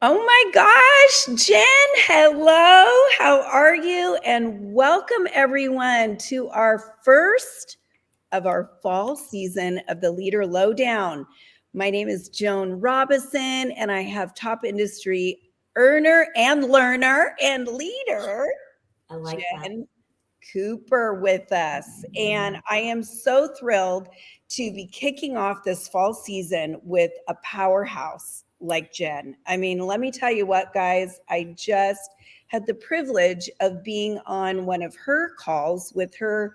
Oh my gosh, Jen, hello. How are you? And welcome everyone to our first of our fall season of the Leader Lowdown. My name is Joan Robison, and I have top industry earner and learner and leader, I like that. Jen Cooper, with us. And I am so thrilled to be kicking off this fall season with a powerhouse like Jen. I mean, let me tell you what, guys, I just had the privilege of being on one of her calls with her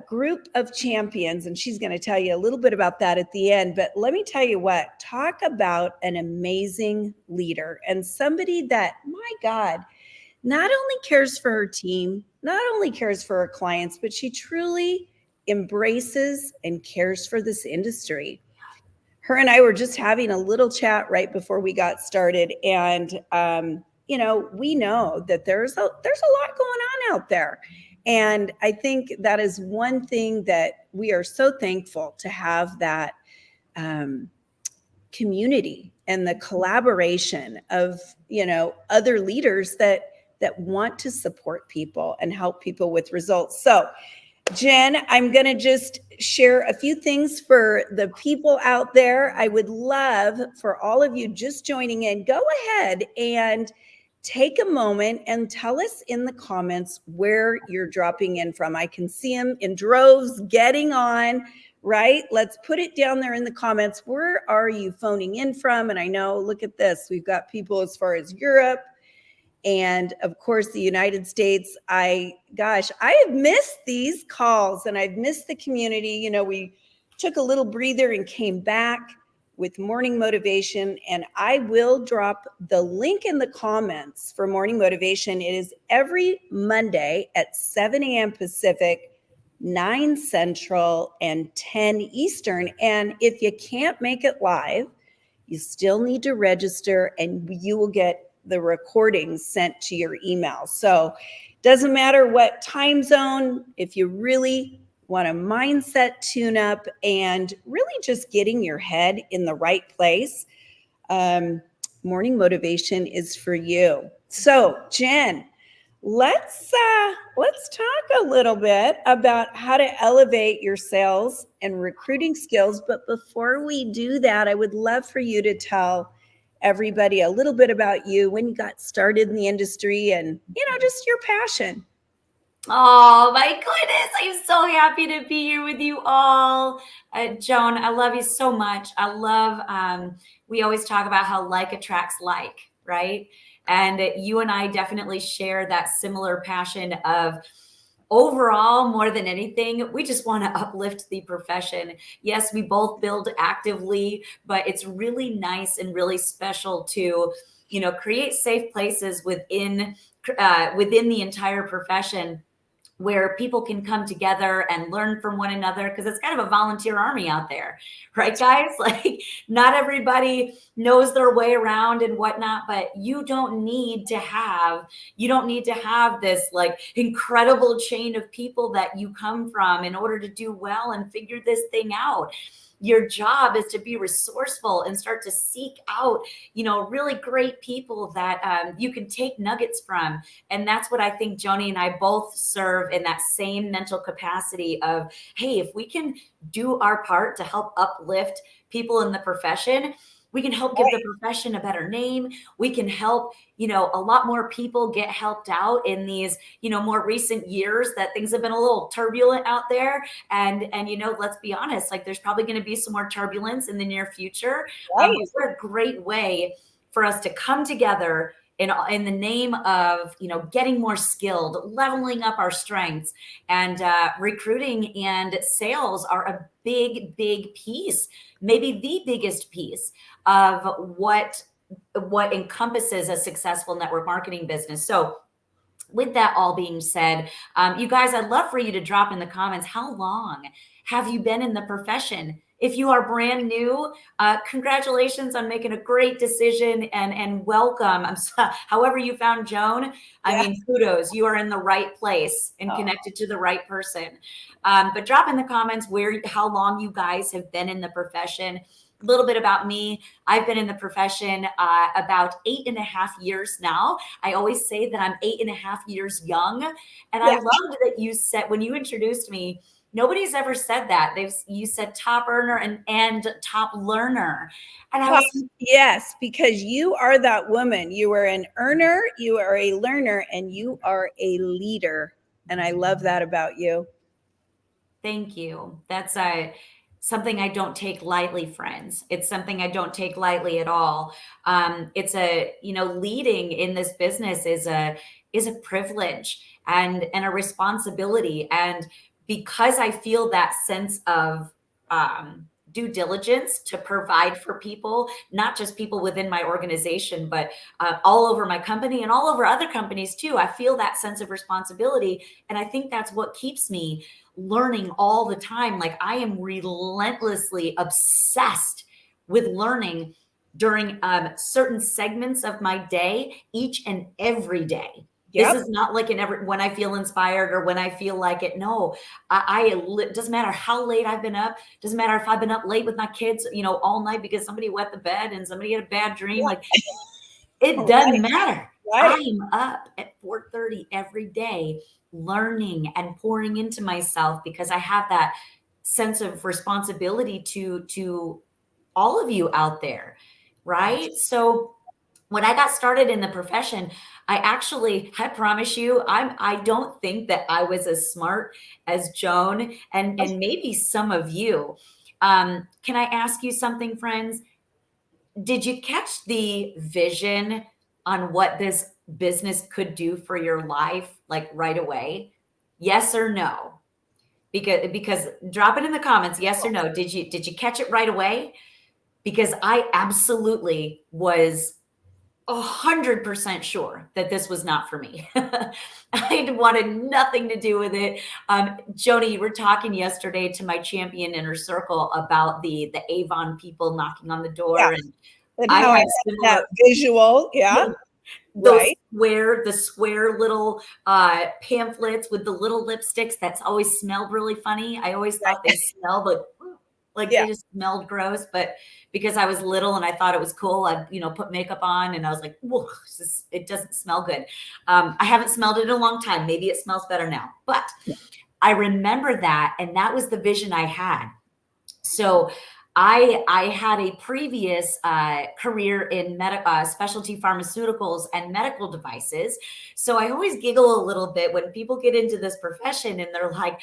group of champions, and she's going to tell you a little bit about that at the end. But let me tell you what, talk about an amazing leader and somebody that, my God, not only cares for her team, not only cares for her clients, but she truly embraces and cares for this industry. Her and I were just having a little chat right before we got started, and we know that there's a lot going on out there, and I think that is one thing that we are so thankful to have, that um, community and the collaboration of other leaders that want to support people and help people with results. So Jen, I'm going to just share a few things for the people out there. I would love for all of you just joining in, go ahead and take a moment and tell us in the comments where you're dropping in from. I can see them in droves getting on, right? Let's put it down there in the comments. Where are you phoning in from? And I know, look at this, we've got people as far as Europe, and of course the United States. I have missed these calls and I've missed the community. We took a little breather and came back with morning motivation, and I will drop the link in the comments for morning motivation. It is every Monday at 7 a.m. Pacific, 9 Central, and 10 Eastern. And if you can't make it live, you still need to register and you will get the recordings sent to your email. So doesn't matter what time zone, if you really want a mindset tune up and really just getting your head in the right place, morning motivation is for you. So Jen, let's talk a little bit about how to elevate your sales and recruiting skills. But before we do that, I would love for you to tell everybody a little bit about you, when you got started in the industry, and just your passion. Oh my goodness. I'm so happy to be here with you all. Joan, I love you so much. I love, we always talk about how like attracts like, right? And you and I definitely share that similar passion of, overall, more than anything, we just want to uplift the profession. Yes, we both build actively, but it's really nice and really special to, create safe places within the entire profession where people can come together and learn from one another, because it's kind of a volunteer army out there, right, guys? Like, not everybody knows their way around and whatnot, but you don't need to have this like incredible chain of people that you come from in order to do well and figure this thing out. Your job is to be resourceful and start to seek out, really great people that you can take nuggets from. And that's what I think Joni and I both serve in, that same mental capacity of, hey, if we can do our part to help uplift people in the profession, we can help give the profession a better name. We can help, a lot more people get helped out in these, more recent years that things have been a little turbulent out there. And let's be honest, like, there's probably going to be some more turbulence in the near future. Right. But we're a great way for us to come together in the name of, getting more skilled, leveling up our strengths. And recruiting and sales are a big, big piece, maybe the biggest piece of what encompasses a successful network marketing business. So with that all being said, you guys, I'd love for you to drop in the comments, how long have you been in the profession? If you are brand new, congratulations on making a great decision, and welcome. However you found Joan, I mean, kudos, you are in the right place and connected to the right person. But drop in the comments how long you guys have been in the profession. little bit about me. I've been in the profession about 8.5 years now. I always say that I'm 8.5 years young. And I Yeah. loved that you said, when you introduced me, nobody's ever said that. You said top earner and top learner. And I was Yes, because you are that woman. You are an earner, you are a learner, and you are a leader. And I love that about you. Thank you. That's something I don't take lightly, friends. It's something I don't take lightly at all. It's leading in this business is a privilege and a responsibility. And because I feel that sense of due diligence to provide for people, not just people within my organization, but all over my company and all over other companies too. I feel that sense of responsibility. And I think that's what keeps me learning all the time. Like I am relentlessly obsessed with learning during certain segments of my day, each and every day. Yep. This is not like when I feel inspired or when I feel like it. No, it doesn't matter how late I've been up. Doesn't matter if I've been up late with my kids, all night because somebody wet the bed and somebody had a bad dream. Like it doesn't matter. Right. I am up at 4:30 every day learning and pouring into myself because I have that sense of responsibility to all of you out there, right? So when I got started in the profession, I promise you, I don't think that I was as smart as Joan and maybe some of you. Can I ask you something, friends? Did you catch the vision on what this business could do for your life, like right away? Yes or no? Because drop it in the comments, yes or no. Did you catch it right away? Because I absolutely was 100% sure that this was not for me. I wanted nothing to do with it. Joni, you were talking yesterday to my champion inner circle about the Avon people knocking on the door, Yeah. and And I how I have had similar that visual. Yeah. those Right. the square little pamphlets with the little lipsticks that's always smelled really funny. I always thought they smelled like Yeah. they just smelled gross, but because I was little and I thought it was cool, I'd put makeup on and I was like, whoa, it doesn't smell good. I haven't smelled it in a long time. Maybe it smells better now, but I remember that, and that was the vision I had. So I had a previous career in specialty pharmaceuticals and medical devices. So I always giggle a little bit when people get into this profession and they're like,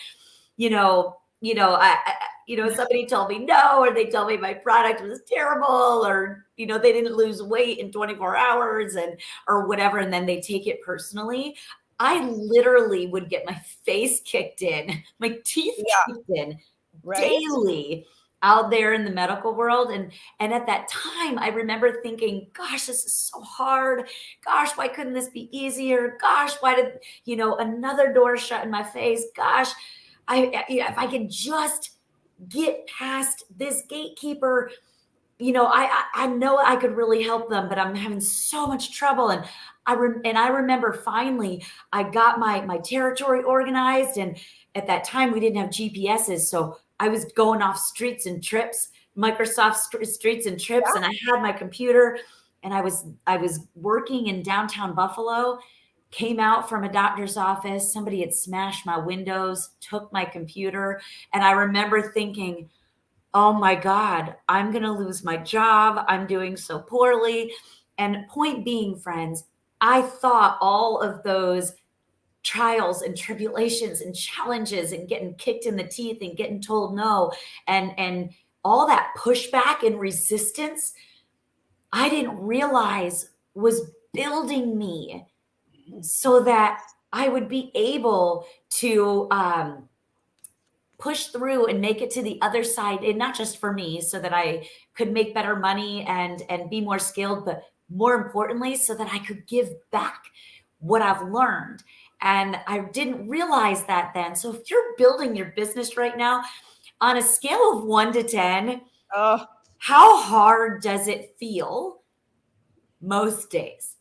somebody told me no, or they told me my product was terrible, or they didn't lose weight in 24 hours, or whatever, and then they take it personally. I literally would get my face kicked in, my teeth kicked in Right. daily out there in the medical world. And at that time, I remember thinking, gosh, this is so hard. Gosh, why couldn't this be easier? Gosh, why did, another door shut in my face? Gosh, if I could just get past this gatekeeper, I know I could really help them, but I'm having so much trouble. And I remember finally I got my territory organized. And at that time we didn't have GPSs. So I was going off streets and trips, Microsoft streets and trips. Yeah. And I had my computer and I was working in downtown Buffalo, came out from a doctor's office. Somebody had smashed my windows, took my computer. And I remember thinking, oh my God, I'm going to lose my job. I'm doing so poorly. And point being, friends, I thought all of those trials and tribulations and challenges and getting kicked in the teeth and getting told no and all that pushback and resistance, I didn't realize was building me so that I would be able to push through and make it to the other side, and not just for me so that I could make better money and be more skilled, but more importantly so that I could give back what I've learned. And I didn't realize that then. So if you're building your business right now on a scale of 1 to 10, Oh, how hard does it feel most days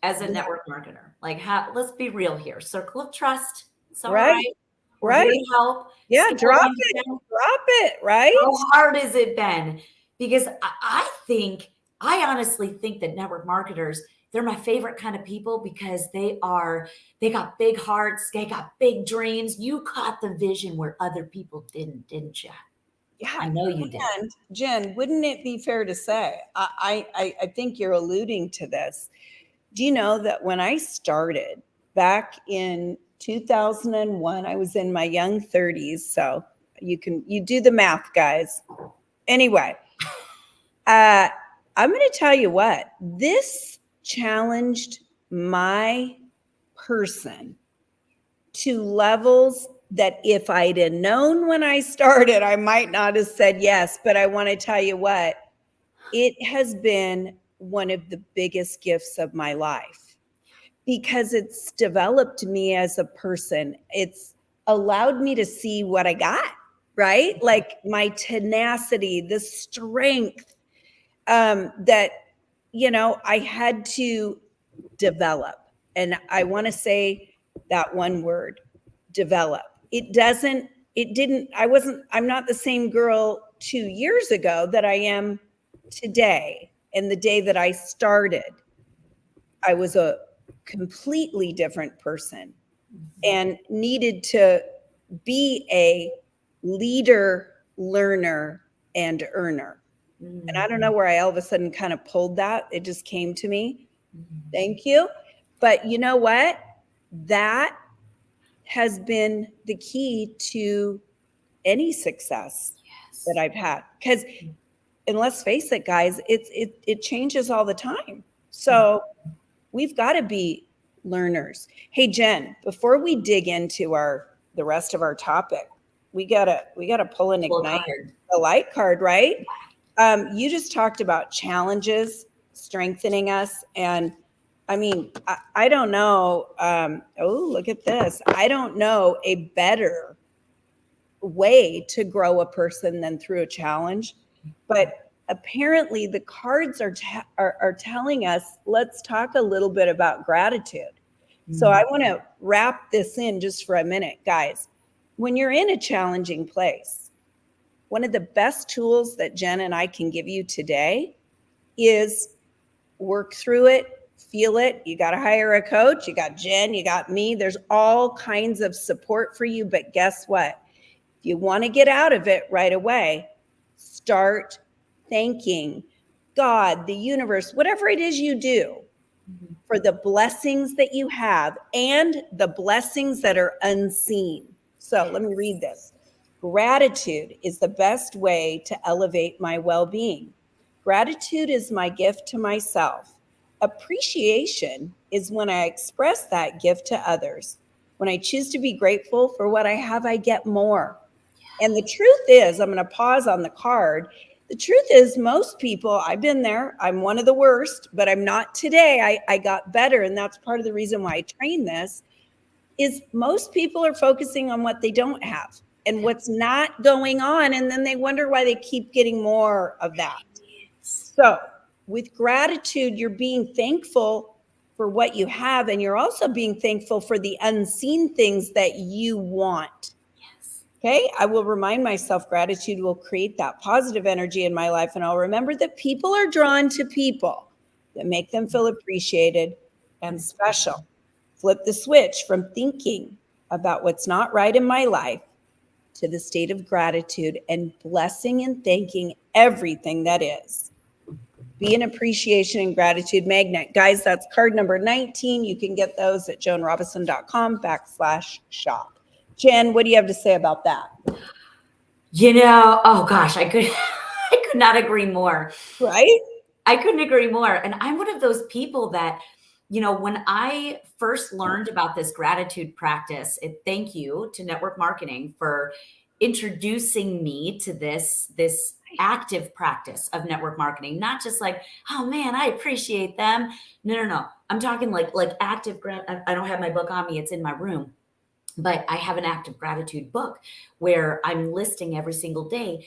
as a network marketer? Like, let's be real here. Circle of trust. It's all right. right. We're Right. here to help. Yeah. Scale Drop 1 to it. 10. Drop it. Right. How hard has it been? because I honestly think that network marketers, they're my favorite kind of people because they got big hearts, they got big dreams. You caught the vision where other people didn't you? Yeah. I know you did. And Jen, wouldn't it be fair to say, I think you're alluding to this. Do you know that when I started back in 2001, I was in my young 30s. So you do the math, guys. Anyway, I'm going to tell you what, this challenged my person to levels that if I'd have known when I started, I might not have said yes. But I want to tell you what, it has been one of the biggest gifts of my life because it's developed me as a person. It's allowed me to see what I got, right? Like my tenacity, the strength that, I had to develop. And I want to say that one word, develop. I'm not the same girl 2 years ago that I am today. And the day that I started, I was a completely different person and needed to be a leader, learner, and earner. And I don't know where I all of a sudden kind of pulled that. It just came to me. Thank you. But you know what? That has been the key to any success that I've had. Because, and let's face it, guys, it changes all the time. So we've got to be learners. Hey, Jen, before we dig into the rest of our topic, we gotta pull an ignite the light card, right? You just talked about challenges strengthening us, and I mean, I don't know. Oh, look at this! I don't know a better way to grow a person than through a challenge, but apparently the cards are telling us. Let's talk a little bit about gratitude. So I want to wrap this in just for a minute, guys. When you're in a challenging place, one of the best tools that Jen and I can give you today is work through it, feel it. You got to hire a coach. You got Jen, you got me. There's all kinds of support for you. But guess what? If you want to get out of it right away, start thanking God, the universe, whatever it is you do, for the blessings that you have and the blessings that are unseen. So let me read this. Gratitude is the best way to elevate my well-being. Gratitude is my gift to myself. Appreciation is when I express that gift to others. When I choose to be grateful for what I have, I get more. And the truth is, I'm going to pause on the card. The truth is, most people, I've been there, I'm one of the worst, but I'm not today. I got better. And that's part of the reason why I train this, is most people are focusing on what they don't have and what's not going on. And then they wonder why they keep getting more of that. So with gratitude, you're being thankful for what you have. And you're also being thankful for the unseen things that you want. Okay, I will remind myself gratitude will create that positive energy in my life. And I'll remember that people are drawn to people that make them feel appreciated and special. Flip the switch from thinking about what's not right in my life to the state of gratitude and blessing and thanking everything that is. Be an appreciation and gratitude magnet. Guys, that's card number 19. You can get those at joanrobinson.com/shop. Jen, what do you have to say about that? Oh gosh, I could not agree more. Right? I couldn't agree more. And I'm one of those people that, when I first learned about this gratitude practice, thank you to network marketing for introducing me to this active practice of network marketing, not just like, oh man, I appreciate them. No. I'm talking like active. I don't have my book on me. It's in my room. But I have an active gratitude book where I'm listing every single day,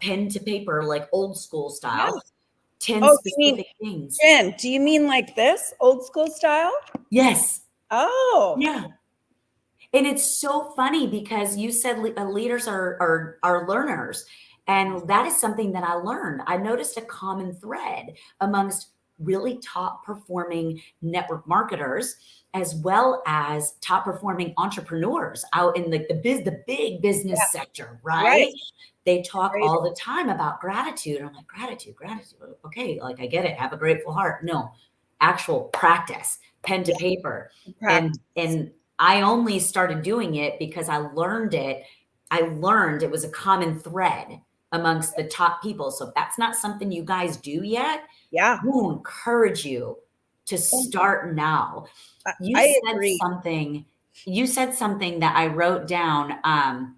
pen to paper, like old school style, 10 specific things. Jen, do you mean like this, old school style? Yes. Oh. Yeah. And it's so funny because you said leaders are learners. And that is something that I learned. I noticed a common thread amongst really top performing network marketers, as well as top performing entrepreneurs out in the big business sector, Right. right? They talk Great. all the time about gratitude. I'm like, gratitude. Okay, like I get it. Have a grateful heart. No, actual practice, pen to paper. Practice. And I only started doing it because I learned it. I learned it was a common thread amongst the top people. So if that's not something you guys do yet, Yeah. I will encourage you to start now. You I said agree. something, you said something that I wrote down.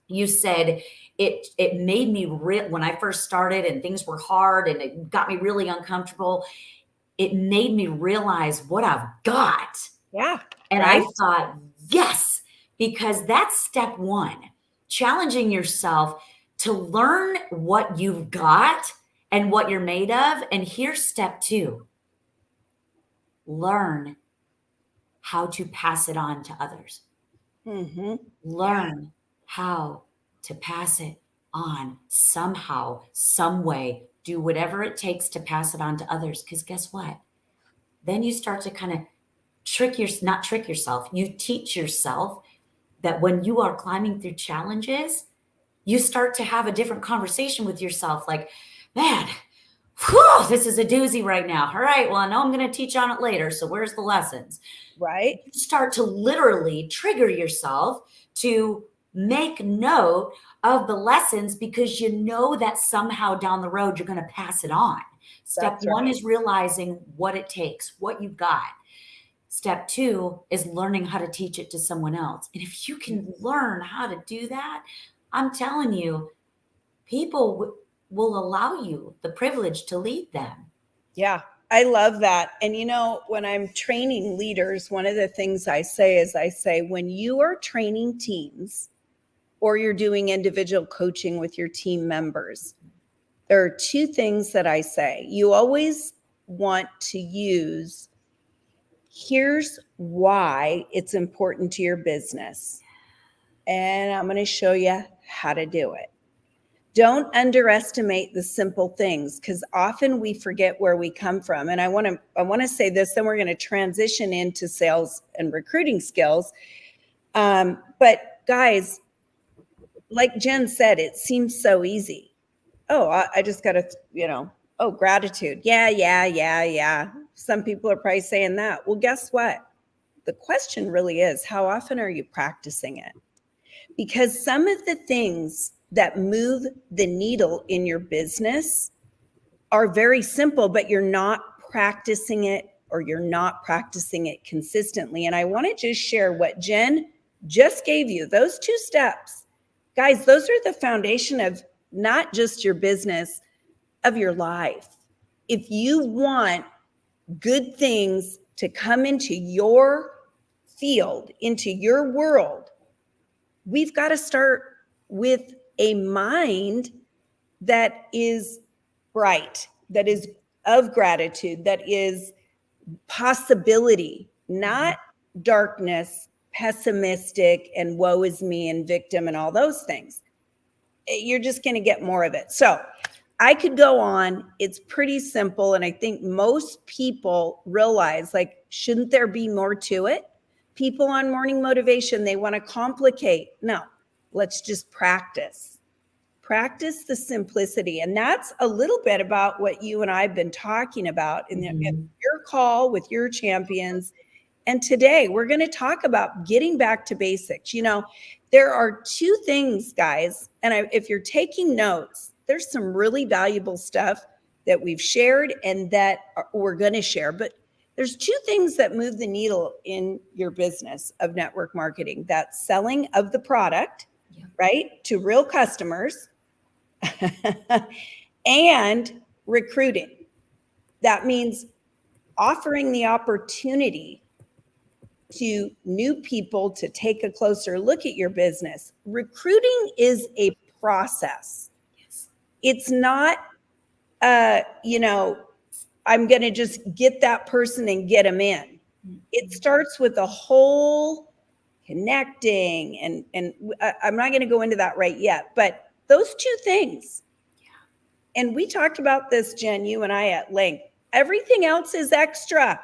You said it made me real when I first started and things were hard and it got me really uncomfortable. It made me realize what I've got. Yeah. And Right. I thought, yes, because that's step one, challenging yourself to learn what you've got and what you're made of. And here's step two, learn how to pass it on to others. Mm-hmm. Learn how to pass it on somehow, some way. Do whatever it takes to pass it on to others. Because guess what? Then you start to kind of not trick yourself. You teach yourself that when you are climbing through challenges, you start to have a different conversation with yourself. Like, man, whew, this is a doozy right now. All right, well, I know I'm going to teach on it later. So where's the lessons? Right. You start to literally trigger yourself to make note of the lessons because you know that somehow down the road you're going to pass it on. Step That's one right. is realizing what it takes, what you've got. Step two is learning how to teach it to someone else. And if you can learn how to do that, I'm telling you, people will allow you the privilege to lead them. Yeah. I love that. And when I'm training leaders, one of the things I say is when you are training teams or you're doing individual coaching with your team members, there are two things that I say. You always want to use, here's why it's important to your business. And I'm going to show you how to do it. Don't underestimate the simple things, because often we forget where we come from. And I want to say this, then we're going to transition into sales and recruiting skills. But guys, like Jenn said, it seems so easy. Oh, I just got to, oh, gratitude. Yeah. Some people are probably saying that. Well, guess what? The question really is, how often are you practicing it? Because some of the things that move the needle in your business are very simple, but you're not practicing it, or you're not practicing it consistently. And I want to just share what Jenn just gave you, those two steps. Guys, those are the foundation of not just your business, of your life. If you want good things to come into your field, into your world, we've got to start with a mind that is bright, that is of gratitude, that is possibility, not darkness, pessimistic, and woe is me and victim and all those things. You're just going to get more of it. So I could go on. It's pretty simple. And I think most people realize, like, shouldn't there be more to it? People on morning motivation, they want to complicate. No, let's just practice. Practice the simplicity. And that's a little bit about what you and I have been talking about in your call with your champions. And today we're going to talk about getting back to basics. There are two things, guys. And if you're taking notes, there's some really valuable stuff that we've shared and that we're going to share. But there's two things that move the needle in your business of network marketing. That's selling of the product, right, to real customers, and recruiting. That means offering the opportunity to new people to take a closer look at your business. Recruiting is a process. It's not, I'm going to just get that person and get them in. It starts with a whole connecting, and I'm not going to go into that right yet, but Those two things. And we talked about this, Jen, you and I at length. Everything else is extra.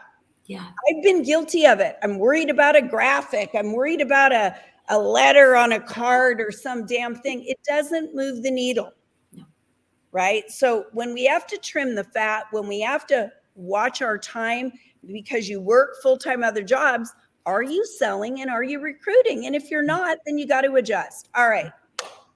Yeah. I've been guilty of it. I'm worried about a graphic. I'm worried about a letter on a card or some damn thing. It doesn't move the needle. No. Right? So when we have to trim the fat, when we have to watch our time because you work full-time other jobs, are you selling and are you recruiting? And if you're not, then you got to adjust. All right.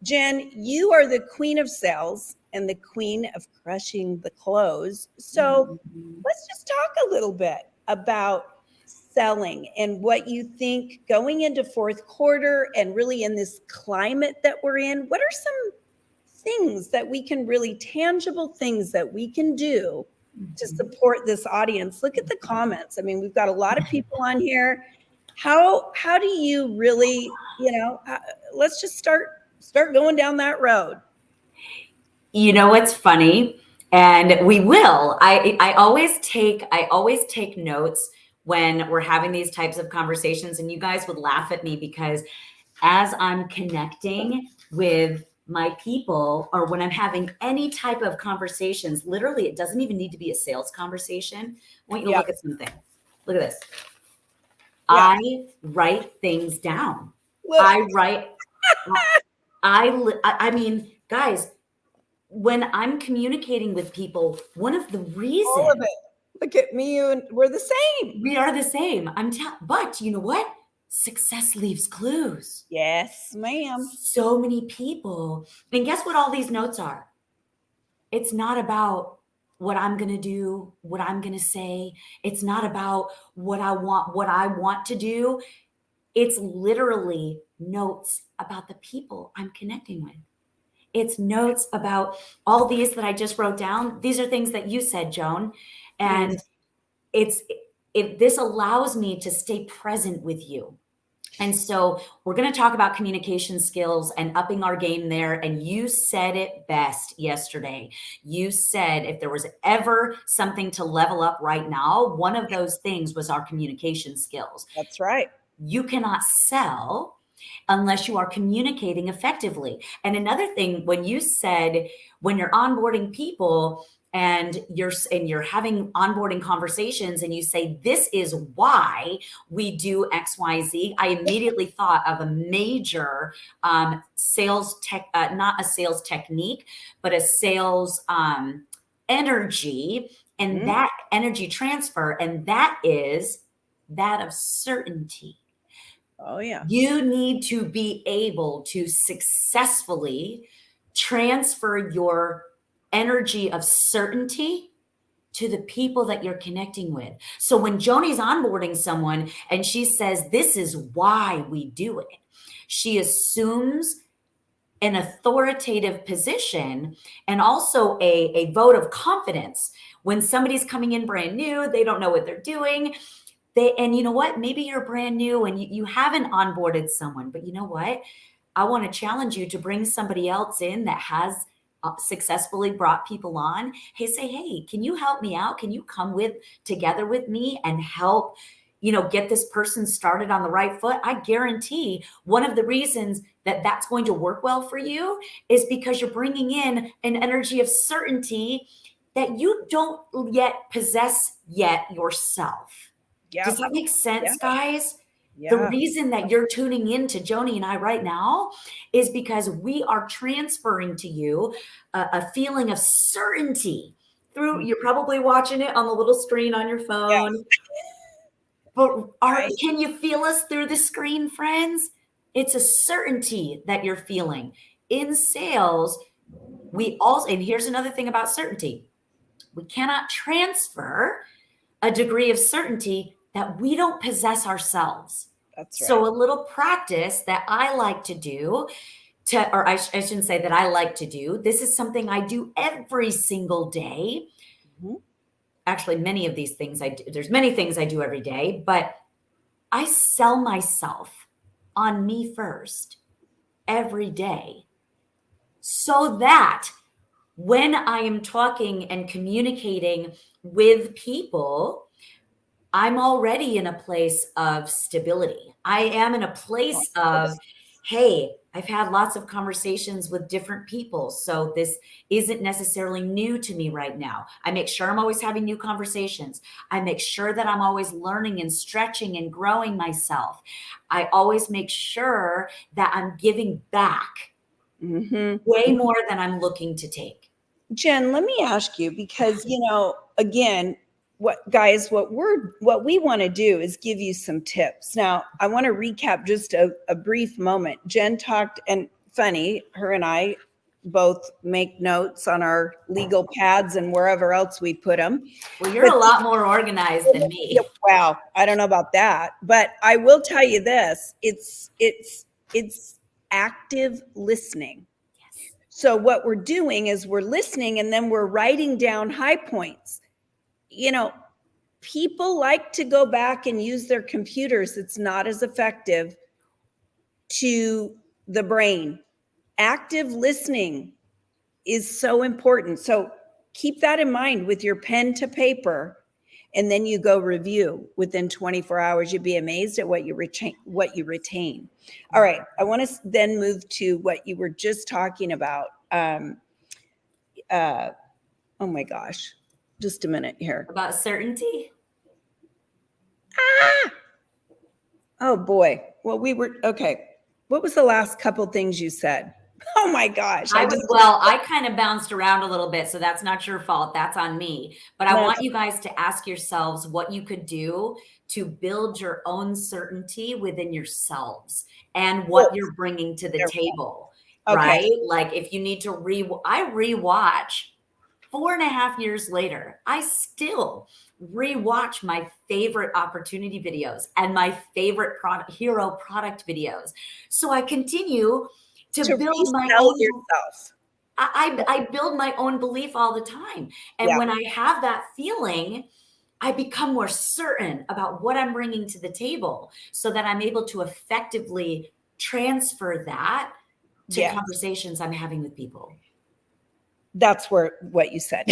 Jen, you are the queen of sales and the queen of crushing the close. So let's just talk a little bit about selling and what you think going into fourth quarter and really in this climate that we're in. What are some things that we can really tangible things that we can do to support this audience? Look at the comments. I mean, we've got a lot of people on here. How do you really, let's just start going down that road. You know what's funny? And we will. I always take notes when we're having these types of conversations, and you guys would laugh at me because as I'm connecting with my people or when I'm having any type of conversations, literally, it doesn't even need to be a sales conversation. I want you to look at something. Look at this. Yeah. I write things down. Look. I mean, guys, when I'm communicating with people, one of the reasons. All of it. Look at me, and we're the same. We are the same. But you know what? Success leaves clues. Yes, ma'am. So many people. And guess what all these notes are? It's not about what I'm going to do, what I'm going to say. It's not about what I want to do. It's literally notes about the people I'm connecting with. It's notes about all these that I just wrote down. These are things that you said, Joan. And this allows me to stay present with you. And so we're going to talk about communication skills and upping our game there. And you said it best yesterday. You said if there was ever something to level up right now, one of those things was our communication skills. That's right. You cannot sell unless you are communicating effectively. And another thing, when you said, when you're onboarding people and you're having onboarding conversations and you say, this is why we do X, Y, Z, I immediately thought of a major sales tech, not a sales technique, but a sales energy, and that energy transfer, and that is that of certainty. Oh, yeah. You need to be able to successfully transfer your energy of certainty to the people that you're connecting with. So when Joni's onboarding someone and she says, this is why we do it, she assumes an authoritative position and also a vote of confidence. When somebody's coming in brand new, they don't know what they're doing. And you know what? Maybe you're brand new and you haven't onboarded someone, but you know what? I want to challenge you to bring somebody else in that has successfully brought people on. Hey, can you help me out? Can you come together with me and help, get this person started on the right foot? I guarantee one of the reasons that that's going to work well for you is because you're bringing in an energy of certainty that you don't yet possess yourself. Yep. Does that make sense, guys? Yeah. The reason that you're tuning in to Joni and I right now is because we are transferring to you a feeling of certainty through, you're probably watching it on the little screen on your phone. Yes. But can you feel us through the screen, friends? It's a certainty that you're feeling. In sales, and here's another thing about certainty. We cannot transfer a degree of certainty that we don't possess ourselves. That's right. So a little practice that I like to do I shouldn't say that I like to do. This is something I do every single day. Mm-hmm. Actually, many of these things there's many things I do every day, but I sell myself on me first every day so that when I am talking and communicating with people, I'm already in a place of stability. I am in a place of, hey, I've had lots of conversations with different people, so this isn't necessarily new to me right now. I make sure I'm always having new conversations. I make sure that I'm always learning and stretching and growing myself. I always make sure that I'm giving back way more than I'm looking to take. Jenn, let me ask you, because, again, what we want to do is give you some tips. Now, I want to recap just a brief moment. Jenn talked, and funny, her and I both make notes on our legal pads and wherever else we put them. Well, you're a lot more organized than me. Wow, I don't know about that, but I will tell you this: it's active listening. So what we're doing is we're listening, and then we're writing down high points. People like to go back and use their computers. It's not as effective to the brain. Active listening is so important. So keep that in mind with your pen to paper, and then you go review within 24 hours. You'd be amazed at what you retain. All right, I want to then move to what you were just talking about. Oh my gosh, just a minute here. About certainty? Oh boy. Well, okay. What was the last couple things you said? Oh my gosh. I kind of bounced around a little bit, so that's not your fault. That's on me. But I want you guys to ask yourselves what you could do to build your own certainty within yourselves and what you're bringing to the table, right? Like if you need to I rewatch 4.5 years later, I still rewatch my favorite opportunity videos and my favorite hero product videos. So I continue to build my own yourself. I build my own belief all the time. And when I have that feeling, I become more certain about what I'm bringing to the table so that I'm able to effectively transfer that to conversations I'm having with people. That's what you said.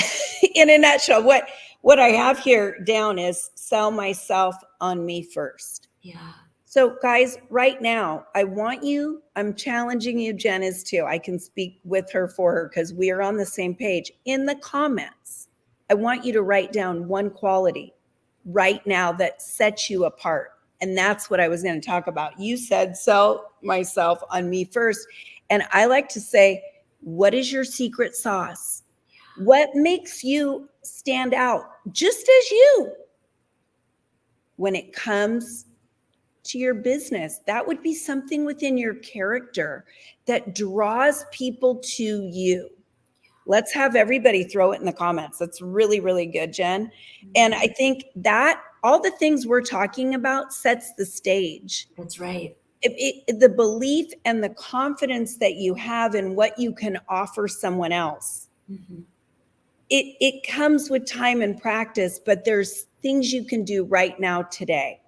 In a nutshell, what I have here down is sell myself on me first. Yeah. So guys, right now, I'm challenging you, Jenn is too. I can speak with her for her because we are on the same page. In the comments, I want you to write down one quality right now that sets you apart. And that's what I was going to talk about. You said sell myself on me first. And I like to say, what is your secret sauce? What makes you stand out just as you when it comes to your business? That would be something within your character that draws people to you. Let's have everybody throw it in the comments. That's really, really good, Jenn. And I think that all the things we're talking about sets the stage. That's right. The belief and the confidence that you have in what you can offer someone else. It comes with time and practice, but there's things you can do right now today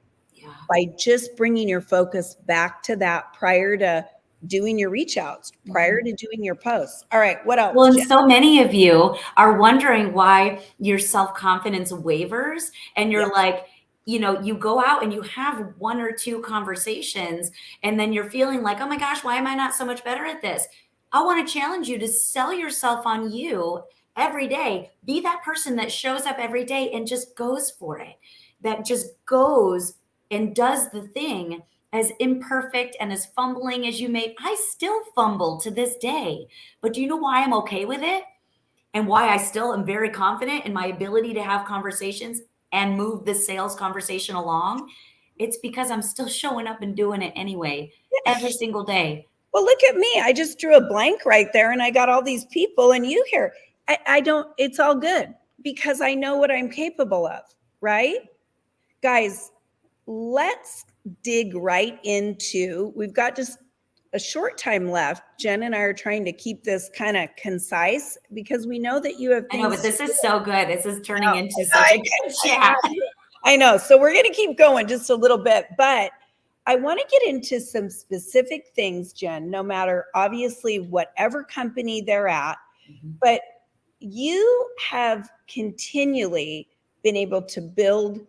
by just bringing your focus back to that prior to doing your reach outs, prior to doing your posts. All right, what else? Well, and so many of you are wondering why your self-confidence wavers and you're like, you go out and you have one or two conversations and then you're feeling like, oh my gosh, why am I not so much better at this? I want to challenge you to sell yourself on you every day. Be that person that shows up every day and just goes for it, that just goes and does the thing. As imperfect and as fumbling as you may, I still fumble to this day. But do you know why I'm okay with it? And why I still am very confident in my ability to have conversations and move the sales conversation along? It's because I'm still showing up and doing it anyway, every single day. Well, look at me. I just drew a blank right there and I got all these people and you here. It's all good because I know what I'm capable of, right? Guys, let's dig right into, we've got just a short time left. Jenn and I are trying to keep this kind of concise because we know that you have things. I know, but this is so good. This is turning into such a good chat. I know. So we're going to keep going just a little bit, but I want to get into some specific things, Jenn, no matter obviously whatever company they're at, but you have continually been able to build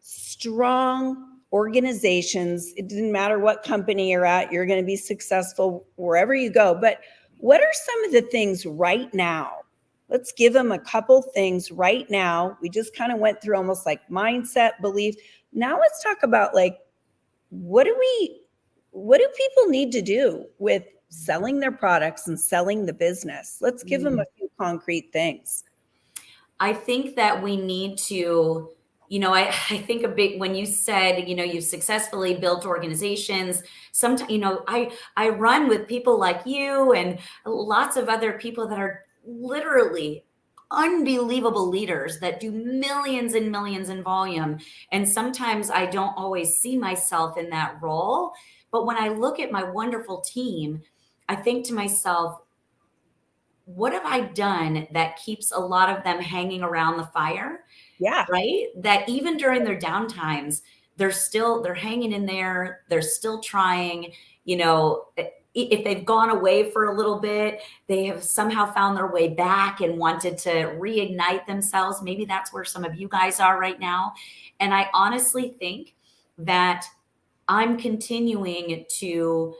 strong organizations, it didn't matter what company you're at, you're going to be successful wherever you go. But what are some of the things right now? Let's give them a couple things right now. We just kind of went through almost like mindset, belief. Now let's talk about like, what do people need to do with selling their products and selling the business? Let's give them a few concrete things. I think that we need to, I think a big, when you said, you've successfully built organizations, sometimes, I run with people like you and lots of other people that are literally unbelievable leaders that do millions and millions in volume. And sometimes I don't always see myself in that role. But when I look at my wonderful team, I think to myself, what have I done that keeps a lot of them hanging around the fire? Yeah. Right? That even during their downtimes, they're hanging in there. They're still trying, if they've gone away for a little bit, they have somehow found their way back and wanted to reignite themselves. Maybe that's where some of you guys are right now. And I honestly think that I'm continuing to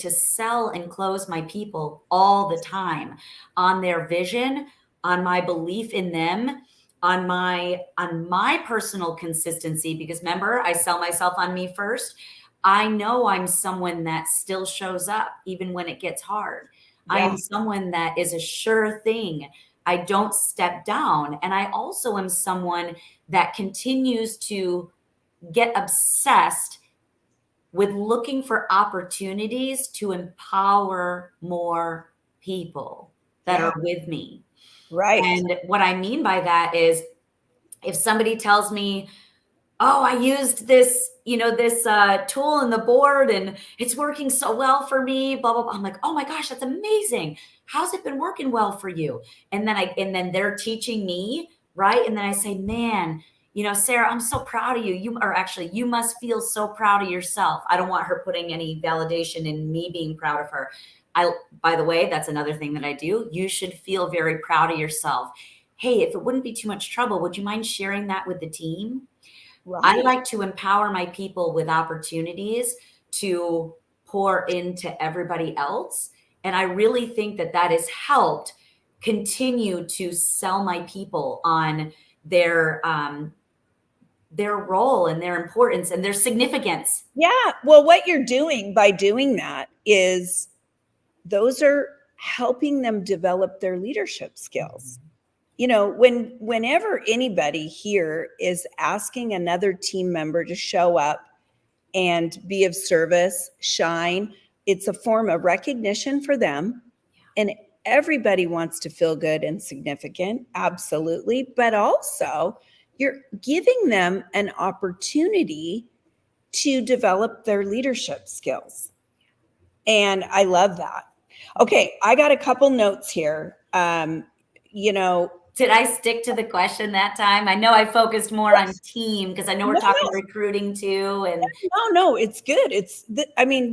sell and close my people all the time on their vision, on my belief in them, on my personal consistency, because remember, I sell myself on me first. I know I'm someone that still shows up even when it gets hard. Yeah. I am someone that is a sure thing. I don't step down. And I also am someone that continues to get obsessed with looking for opportunities to empower more people that are with me. Right. And what I mean by that is if somebody tells me, oh, I used this, this tool in the board and it's working so well for me, blah, blah, blah. I'm like, oh my gosh, that's amazing. How's it been working well for you? And then they're teaching me, right? And then I say, man, Sarah, I'm so proud of you. You must feel so proud of yourself. I don't want her putting any validation in me being proud of her. By the way, that's another thing that I do. You should feel very proud of yourself. Hey, if it wouldn't be too much trouble, would you mind sharing that with the team? Right. I like to empower my people with opportunities to pour into everybody else. And I really think that has helped continue to sell my people on their role and their importance and their significance. Yeah. Well, what you're doing by doing that is those are helping them develop their leadership skills. Whenever anybody here is asking another team member to show up and be of service, shine, it's a form of recognition for them. And everybody wants to feel good and significant, absolutely. But also, you're giving them an opportunity to develop their leadership skills. And I love that. Okay, I got a couple notes here. Did I stick to the question that time? I know I focused more on team because I know we're talking recruiting too. And no, it's good.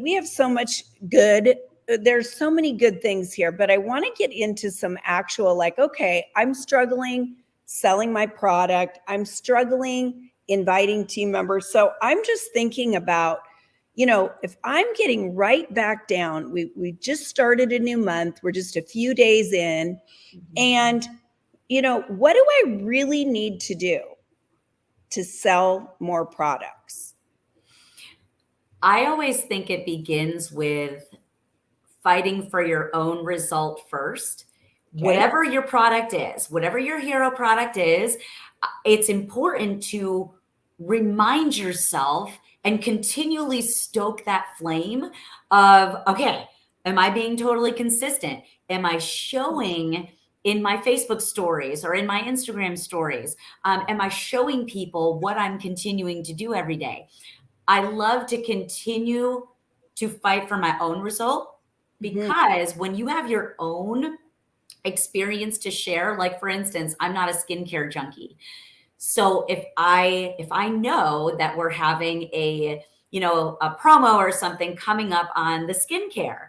We have so much good. There's so many good things here, but I want to get into some actual okay, I'm struggling selling my product. I'm struggling inviting team members. So I'm just thinking about, if I'm getting right back down, we just started a new month. We're just a few days in. And, what do I really need to do to sell more products? I always think it begins with fighting for your own result first. Okay. Whatever your product is, whatever your hero product is, it's important to remind yourself and continually stoke that flame of, okay, am I being totally consistent? Am I showing in my Facebook stories or in my Instagram stories? Am I showing people what I'm continuing to do every day? I love to continue to fight for my own result because when you have your own experience to share, like for instance, I'm not a skincare junkie. So if I know that we're having a promo or something coming up on the skincare,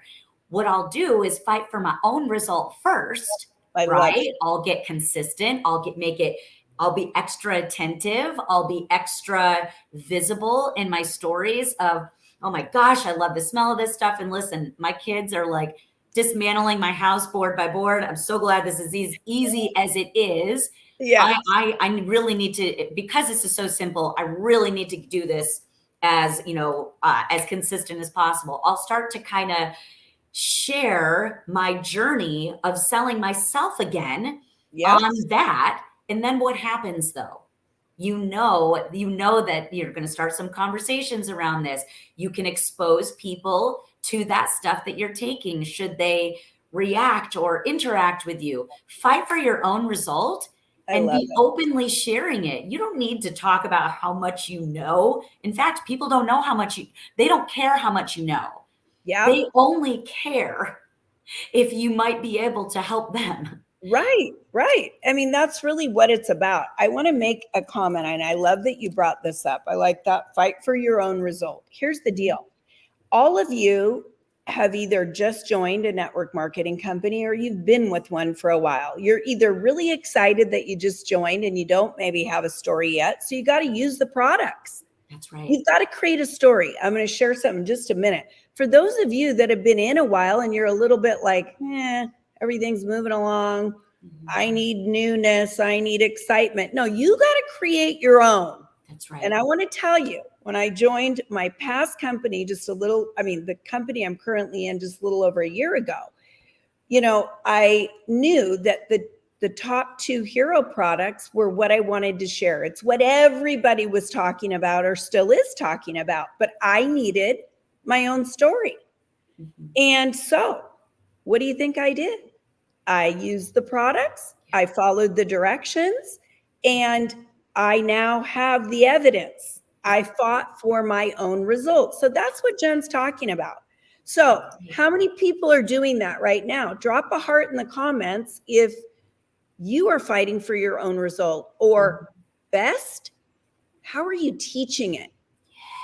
what I'll do is fight for my own result first, right? I'll get consistent. Make it I'll be extra attentive. I'll be extra visible in my stories of, oh my gosh, I love the smell of this stuff. And listen, my kids are like dismantling my house board by board. I'm so glad this is as easy as it is. Yeah. I really need to, because this is so simple, I really need to do this as, as consistent as possible. I'll start to kind of share my journey of selling myself again Yep. on that. And then what happens though? You know that you're going to start some conversations around this. You can expose people to that stuff that you're taking. Should they react or interact with you? Fight for your own result I and love be it. openly sharing it. You don't need to talk about how much you know. In fact, people don't know how much they don't care how much you know. Yeah. They only care if you might be able to help them. Right, right. I mean, that's really what it's about. I want to make a comment, and I love that you brought this up. I like that. Fight for your own result. Here's the deal. All of you have either just joined a network marketing company or you've been with one for a while. You're either really excited that you just joined and you don't maybe have a story yet. So you got to use the products. That's right. You've got to create a story. I'm going to share something in just a minute. For those of you that have been in a while and you're a little bit like, everything's moving along. I need newness. I need excitement. No, you got to create your own. That's right. And I want to tell you, when I joined my past company, the company I'm currently in just a little over a year ago, I knew that the top 2 hero products were what I wanted to share. It's what everybody was talking about or still is talking about, but I needed my own story. Mm-hmm. And so what do you think I did? I used the products, I followed the directions, and I now have the evidence. I fought for my own results. So that's what Jen's talking about. So how many people are doing that right now? Drop a heart in the comments if you are fighting for your own result, or best, how are you teaching it?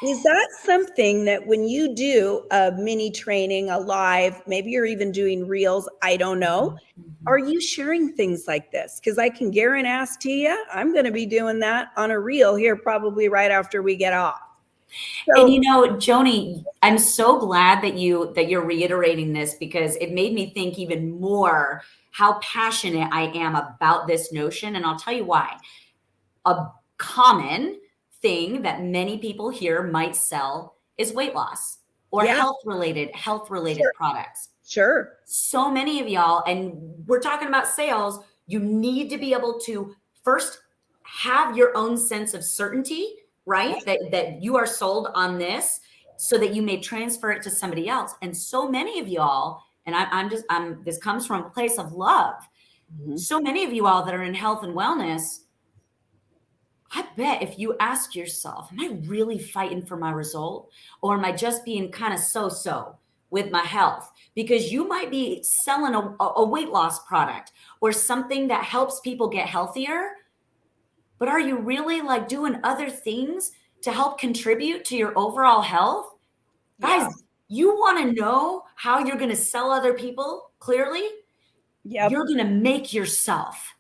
Is that something that when you do a mini training, a live, maybe you're even doing reels, I don't know, are you sharing things like this? Because I can guarantee you, I'm going to be doing that on a reel here probably right after we get off. So, and Joni, I'm so glad that you're reiterating this, because it made me think even more how passionate I am about this notion. And I'll tell you why. A common thing that many people here might sell is weight loss or health-related products. Sure. So many of y'all, and we're talking about sales, you need to be able to first have your own sense of certainty, right? That you are sold on this so that you may transfer it to somebody else. And so many of y'all, and this comes from a place of love. Mm-hmm. So many of you all that are in health and wellness, I bet if you ask yourself, am I really fighting for my result? Or am I just being kind of so-so with my health? Because you might be selling a weight loss product or something that helps people get healthier. But are you really like doing other things to help contribute to your overall health? Yeah. Guys, you want to know how you're going to sell other people clearly? Yep. You're going to make yourself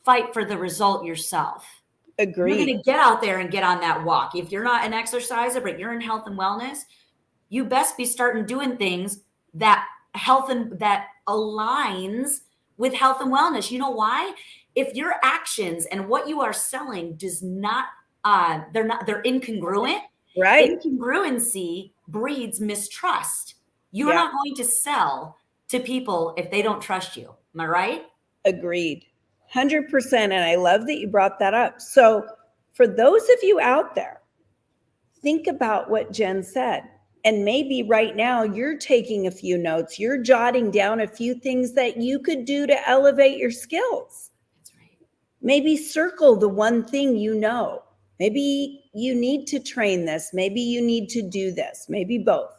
fight for the result yourself. Agreed. You're going to get out there and get on that walk. If you're not an exerciser, but you're in health and wellness, you best be starting doing things that aligns with health and wellness. You know why? If your actions and what you are selling does not, they're incongruent. Right. Incongruency breeds mistrust. You're not going to sell to people if they don't trust you. Am I right? Agreed. 100%. And I love that you brought that up. So for those of you out there, think about what Jenn said. And maybe right now you're taking a few notes. You're jotting down a few things that you could do to elevate your skills. That's right. Maybe circle the one thing you know. Maybe you need to train this. Maybe you need to do this. Maybe both.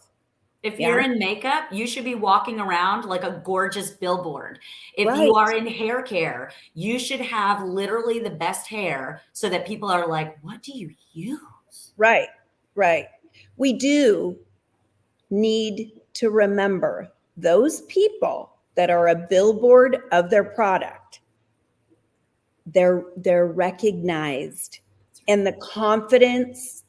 If you're in makeup, you should be walking around like a gorgeous billboard. If you are in hair care, you should have literally the best hair so that people are like, what do you use? Right, right. We do need to remember those people that are a billboard of their product. they're recognized, and the confidence,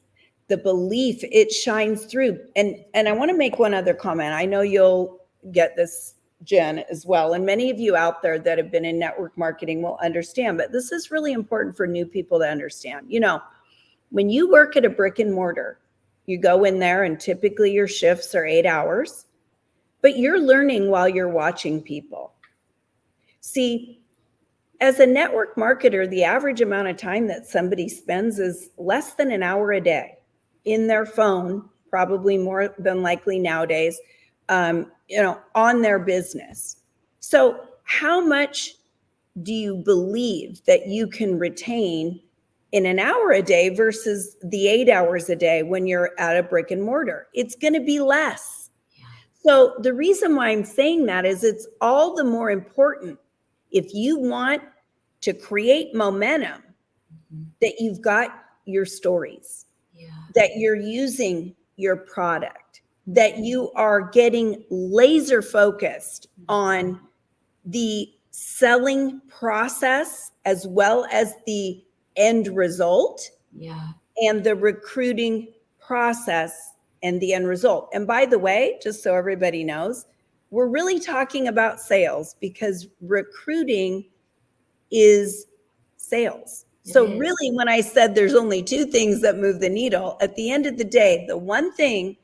the belief, it shines through. And I want to make one other comment. I know you'll get this, Jenn, as well, and many of you out there that have been in network marketing will understand, but this is really important for new people to understand. You know, when you work at a brick and mortar, you go in there and typically your shifts are 8 hours, but you're learning while you're watching people. See, as a network marketer, the average amount of time that somebody spends is less than an hour a day in their phone, probably more than likely nowadays, on their business. So how much do you believe that you can retain in an hour a day versus the 8 hours a day when you're at a brick and mortar? It's going to be less. So the reason why I'm saying that is it's all the more important if you want to create momentum that you've got your stories, that you're using your product, that you are getting laser focused on the selling process as well as the end result, and the recruiting process and the end result. And by the way, just so everybody knows, we're really talking about sales because recruiting is sales. So really, when I said there's only two things that move the needle, at the end of the day, the one thing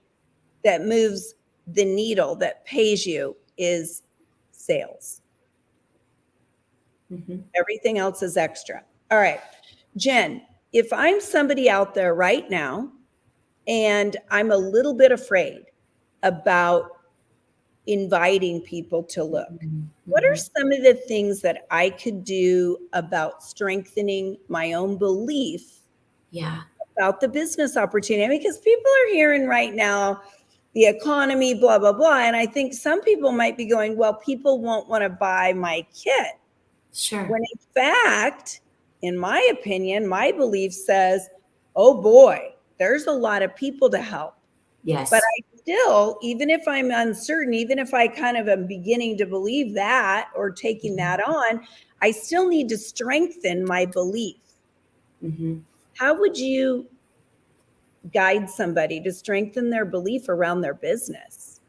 that moves the needle that pays you is sales. Everything else is extra. All right, Jenn, if I'm somebody out there right now and I'm a little bit afraid about inviting people to look, what are some of the things that I could do about strengthening my own belief about the business opportunity? Because people are hearing right now the economy, blah, blah, blah. And I think some people might be going, well, people won't want to buy my kit. Sure. When in fact, in my opinion, my belief says, oh boy, there's a lot of people to help. Yes. But I still, even if I'm uncertain, even if I kind of am beginning to believe that or taking that on, I still need to strengthen my belief. How would you guide somebody to strengthen their belief around their business?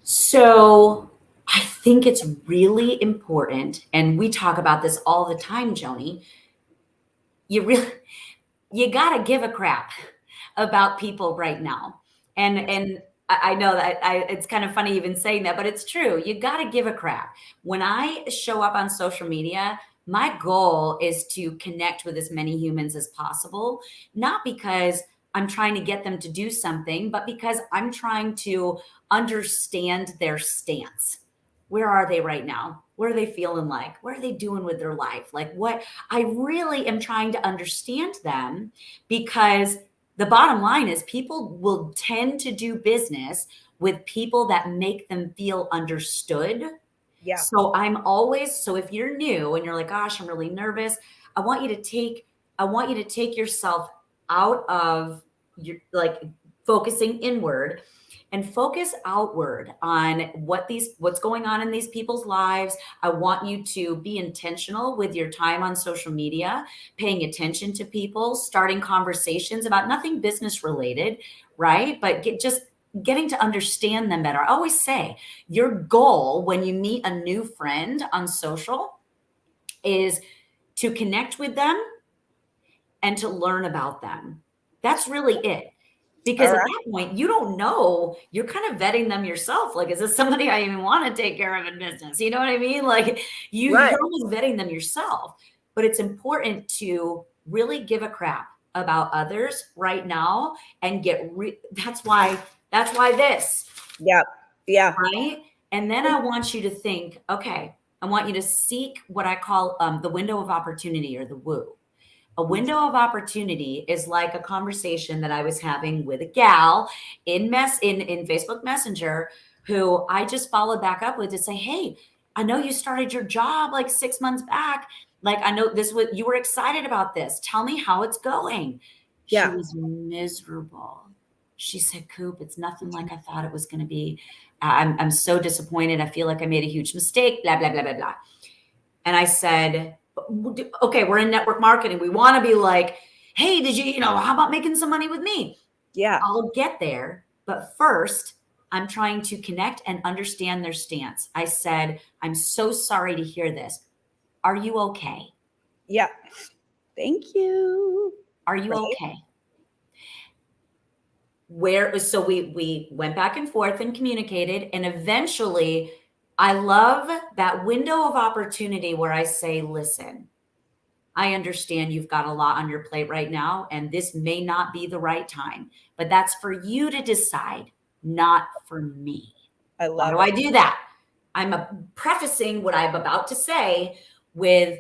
So I think it's really important, and we talk about this all the time, Joni. You gotta give a crap about people right now. And I know that it's kind of funny even saying that, but it's true. You got to give a crap. When I show up on social media, my goal is to connect with as many humans as possible, not because I'm trying to get them to do something, but because I'm trying to understand their stance. Where are they right now? What are they feeling like? What are they doing with their life? Like, what I really am trying to understand them, because the bottom line is people will tend to do business with people that make them feel understood. Yeah. So so if you're new and you're like, gosh, I'm really nervous, I want you to take yourself out of your, like, focusing inward and focus outward on what's going on in these people's lives. I want you to be intentional with your time on social media, paying attention to people, starting conversations about nothing business related, right? But getting to understand them better. I always say your goal when you meet a new friend on social is to connect with them and to learn about them. That's really it. Because at that point, you don't know, you're kind of vetting them yourself. Like, is this somebody I even want to take care of in business? You know what I mean? Like you're almost vetting them yourself. But it's important to really give a crap about others right now and that's why this. Yeah. Yeah. Right. And then I want you to think, okay, I want you to seek what I call the window of opportunity, or the woo. A window of opportunity is like a conversation that I was having with a gal in Facebook Messenger, who I just followed back up with to say, hey, I know you started your job like 6 months back. Like, I know you were excited about this. Tell me how it's going. She was miserable. She said, Coop, it's nothing like I thought it was going to be. I'm so disappointed. I feel like I made a huge mistake, blah, blah, blah, blah, blah. And I said, Okay, we're in network marketing. We want to be like, hey, how about making some money with me? Yeah. I'll get there. But first, I'm trying to connect and understand their stance. I said, I'm so sorry to hear this. Are you okay? Yeah. Thank you. Are you Right. okay? So we went back and forth and communicated, and eventually I love that window of opportunity where I say, listen, I understand you've got a lot on your plate right now, and this may not be the right time, but that's for you to decide, not for me. I How love do it. I do that? I'm prefacing what I'm about to say with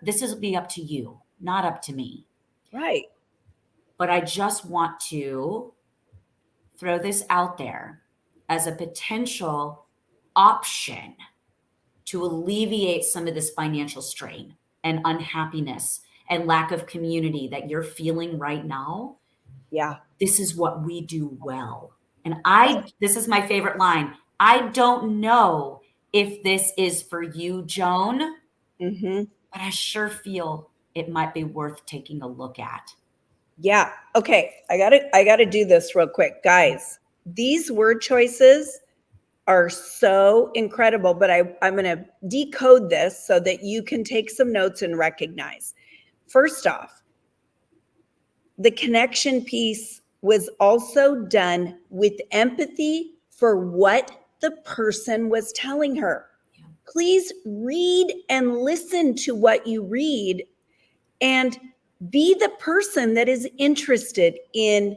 this will be up to you, not up to me. Right. But I just want to throw this out there as a potential option to alleviate some of this financial strain and unhappiness and lack of community that you're feeling right now. Yeah. This is what we do well. And this is my favorite line. I don't know if this is for you, Joan, Mm-hmm. but I sure feel it might be worth taking a look at. Yeah. Okay. I gotta do this real quick. Guys, these word choices are so incredible, but I'm gonna decode this so that you can take some notes and recognize. First off, the connection piece was also done with empathy for what the person was telling her. Please read and listen to what you read and be the person that is interested in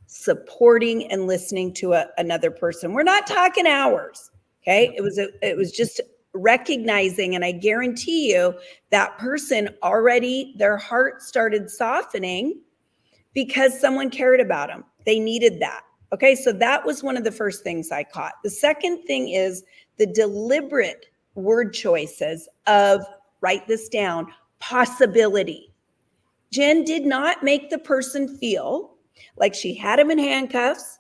supporting and listening to another person. We're not talking hours. Okay. It was just recognizing, and I guarantee you that person already, their heart started softening because someone cared about them. They needed that. Okay. So that was one of the first things I caught. The second thing is the deliberate word choices of, write this down, possibility. Jenn did not make the person feel like she had him in handcuffs.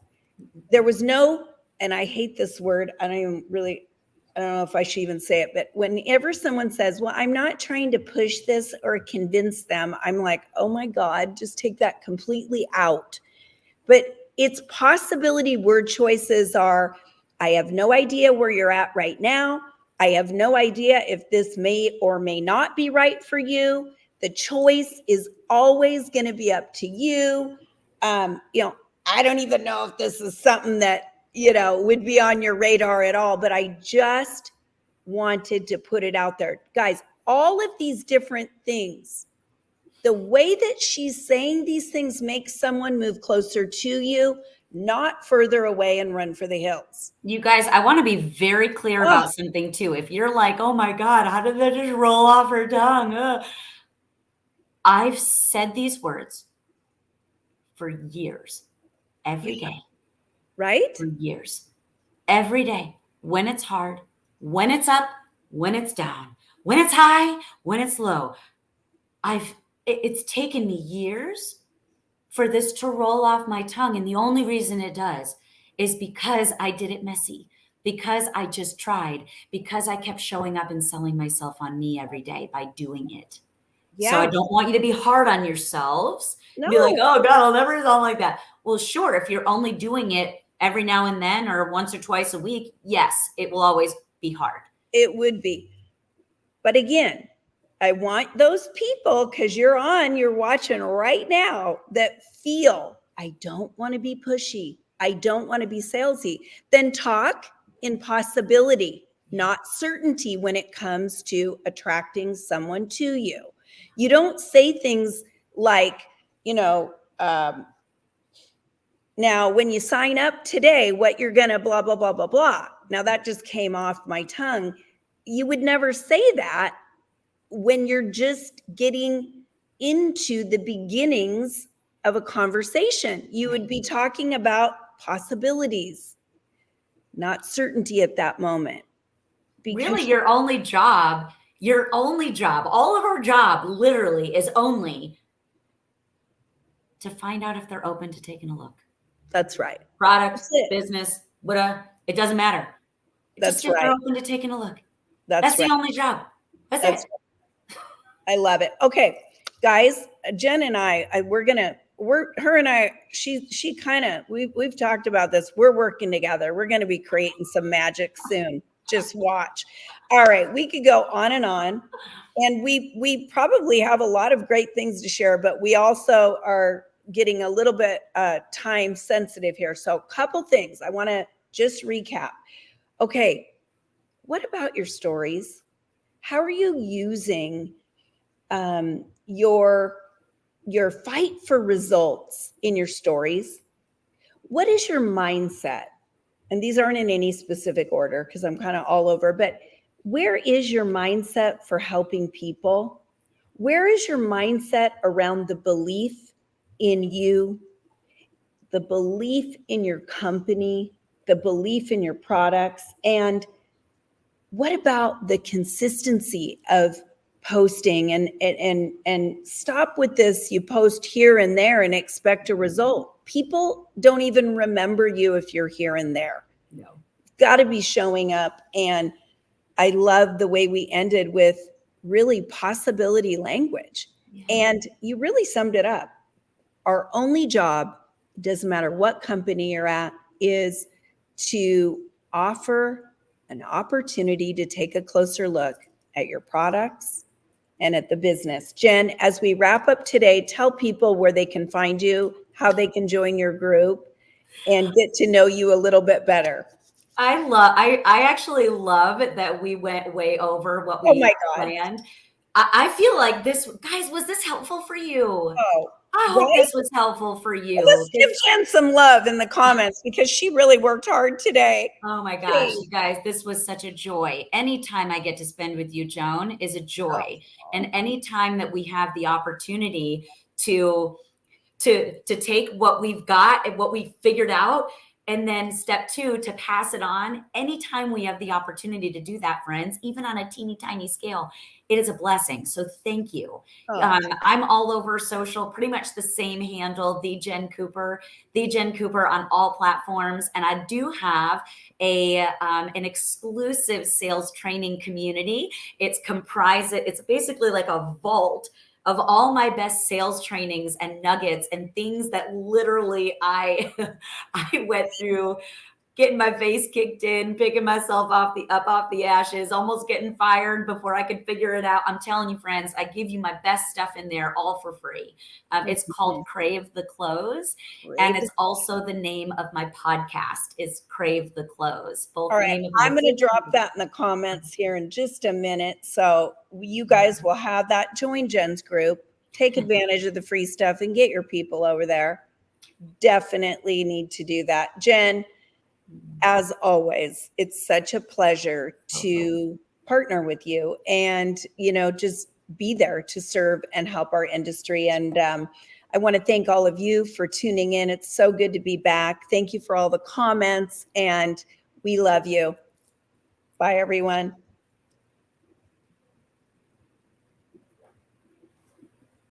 There was no, and I hate this word, I don't know if I should even say it, but whenever someone says, well, I'm not trying to push this or convince them, I'm like, oh my God, just take that completely out. But its possibility word choices are, I have no idea where you're at right now. I have no idea if this may or may not be right for you. The choice is always going to be up to you. I don't even know if this is something that, would be on your radar at all, but I just wanted to put it out there. Guys, all of these different things, the way that she's saying these things makes someone move closer to you, not further away and run for the hills. You guys, I want to be very clear about something too. If you're like, oh my God, how did that just roll off her tongue? I've said these words for years, every day. Right? For years, every day, when it's hard, when it's up, when it's down, when it's high, when it's low. It's taken me years for this to roll off my tongue. And the only reason it does is because I did it messy, because I just tried, because I kept showing up and selling myself on me every day by doing it. Yeah. So I don't want you to be hard on yourselves. No. Be like, oh God, I'll never sound like that. Well, sure, if you're only doing it every now and then or once or twice a week, yes, it will always be hard. It would be. But again, I want those people, because you're watching right now, that feel, I don't want to be pushy. I don't want to be salesy. Then talk in possibility, not certainty when it comes to attracting someone to you. You don't say things like, now when you sign up today, what you're going to blah, blah, blah, blah, blah. Now that just came off my tongue. You would never say that when you're just getting into the beginnings of a conversation. You would be talking about possibilities, not certainty at that moment. Really, your only job, all of our job literally is only to find out if they're open to taking a look. That's right. Product, business, whatever, it doesn't matter. That's just right. They're open to taking a look. That's the only job. That's it. I love it. Okay, guys, Jenn and her and I, she kind of, we've talked about this. We're working together. We're going to be creating some magic soon. Just watch. All right, we could go on and we probably have a lot of great things to share, but we also are getting a little bit time sensitive here. So a couple things I want to just recap. Okay, what about your stories? How are you using your fight for results in your stories? What is your mindset? And these aren't in any specific order because I'm kind of all over, but where is your mindset for helping people? Where is your mindset around the belief in you, the belief in your company, the belief in your products? And what about the consistency of posting and stop with this, you post here and there and expect a result? People don't even remember you if you're here and there. No. Got to be showing up. And I love the way we ended with really possibility language. Yeah. And you really summed it up. Our only job, doesn't matter what company you're at, is to offer an opportunity to take a closer look at your products and at the business. Jenn, as we wrap up today, tell people where they can find you, how they can join your group, and get to know you a little bit better. I actually love that we went way over what we planned. I feel like this, guys, was this helpful for you? Oh, I hope this was helpful for you. Let's give Jenn some love in the comments because she really worked hard today. Oh my gosh, you guys, this was such a joy. Anytime I get to spend with you, Joan, is a joy. And anytime that we have the opportunity to take what we've got and what we've figured out, and then step 2, to pass it on. Anytime we have the opportunity to do that, friends, even on a teeny tiny scale, it is a blessing. So thank you. I'm all over social, pretty much the same handle, the Jenn Cooper on all platforms. And I do have an exclusive sales training community. It's basically like a vault of all my best sales trainings and nuggets and things that literally I went through, getting my face kicked in, picking myself off the ashes, almost getting fired before I could figure it out. I'm telling you, friends, I give you my best stuff in there, all for free. It's called Crave the Close. And it's also the name of my podcast is Crave the Close. Both. All right, I'm going to drop that in the comments here in just a minute. So you guys will have that. Join Jenn's group, take advantage of the free stuff and get your people over there. Definitely need to do that. Jenn, as always, it's such a pleasure to partner with you and, just be there to serve and help our industry. And I want to thank all of you for tuning in. It's so good to be back. Thank you for all the comments, and we love you. Bye, everyone.